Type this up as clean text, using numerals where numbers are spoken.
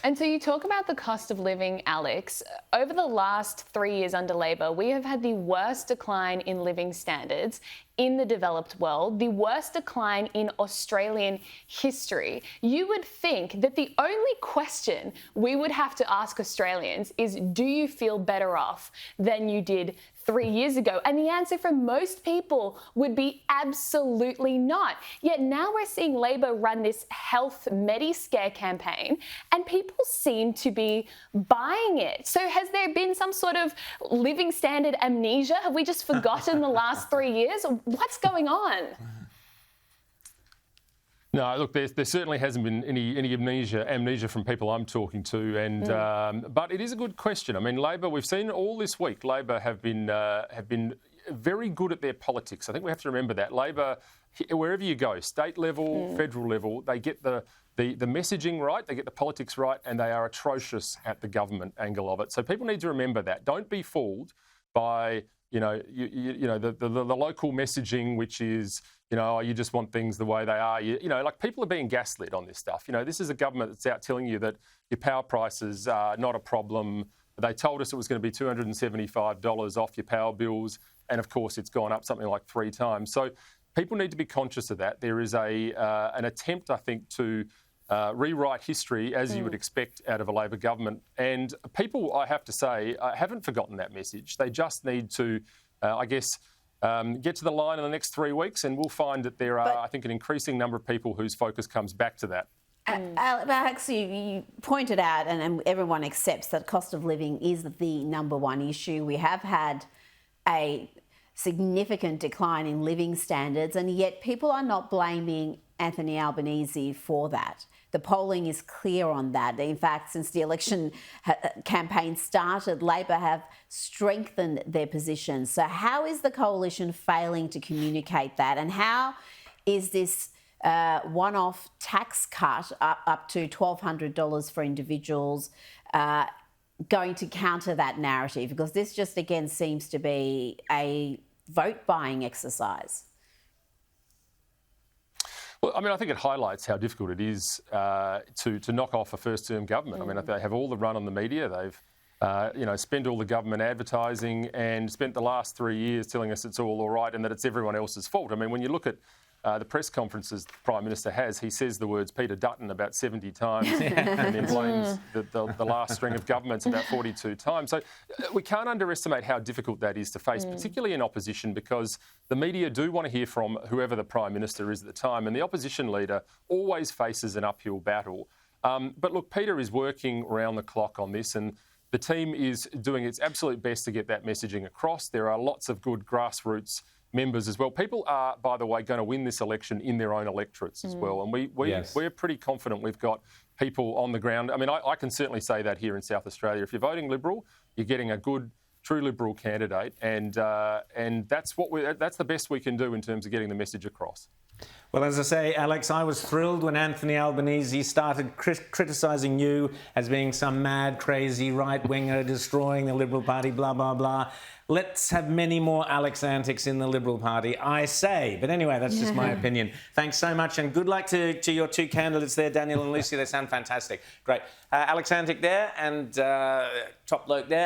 And so you talk about the cost of living, Alex. Over the last 3 years under Labor, we have had the worst decline in living standards in the developed world, the worst decline in Australian history. You would think that the only question we would have to ask Australians is, do you feel better off than you did 3 years ago? And the answer from most people would be absolutely not. Yet now we're seeing Labor run this health medi-scare campaign and people seem to be buying it. So has there been some sort of living standard amnesia? Have we just forgotten the last 3 years? What's going on? No, look, there certainly hasn't been any amnesia from people I'm talking to, and but it is a good question. I mean, Labor, we've seen all this week, Labor have been very good at their politics. I think we have to remember that. Labor, wherever you go, state level, federal level, they get the messaging right, they get the politics right, and they are atrocious at the government angle of it. So people need to remember that. Don't be fooled by the local messaging, which is, you just want things the way they are. Like people are being gaslit on this stuff. This is a government that's out telling you that your power prices are not a problem. They told us it was going to be $275 off your power bills. And of course, it's gone up something like 3 times. So people need to be conscious of that. There is an attempt, I think, to rewrite history, as you would expect out of a Labor government. And people, I have to say, haven't forgotten that message. They just need to, get to the line in the next 3 weeks, and we'll find that there are, I think, an increasing number of people whose focus comes back to that. Alex, you pointed out, and everyone accepts that cost of living is the number one issue. We have had a significant decline in living standards, and yet people are not blaming Anthony Albanese for that. The polling is clear on that. In fact, since the election campaign started, Labor have strengthened their position. So how is the coalition failing to communicate that? And how is this one-off tax cut up to $1,200 for individuals going to counter that narrative? Because this just, again, seems to be a vote-buying exercise. Well, I think it highlights how difficult it is to knock off a first-term government. I mean, they have all the run on the media. They've, spent all the government advertising and spent the last 3 years telling us it's all right and that it's everyone else's fault. I mean, when you look at the press conferences the Prime Minister has, he says the words Peter Dutton about 70 times and then blames the last string of governments about 42 times. So we can't underestimate how difficult that is to face, particularly in opposition, because the media do want to hear from whoever the Prime Minister is at the time, and the opposition leader always faces an uphill battle. But look, Peter is working around the clock on this, and the team is doing its absolute best to get that messaging across. There are lots of good grassroots members as well. People are, by the way, going to win this election in their own electorates as well. And we're pretty confident we've got people on the ground. I mean, I can certainly say that here in South Australia. If you're voting Liberal, you're getting a good, true Liberal candidate. And that's the best we can do in terms of getting the message across. Well, as I say, Alex, I was thrilled when Anthony Albanese started criticising you as being some mad, crazy right-winger destroying the Liberal Party, blah, blah, blah. Let's have many more Alex antics in the Liberal Party, I say. But anyway, that's just my opinion. Thanks so much, and good luck to your 2 candidates there, Daniel and Lucy. They sound fantastic. Great. Alex Antic there, and top bloke there.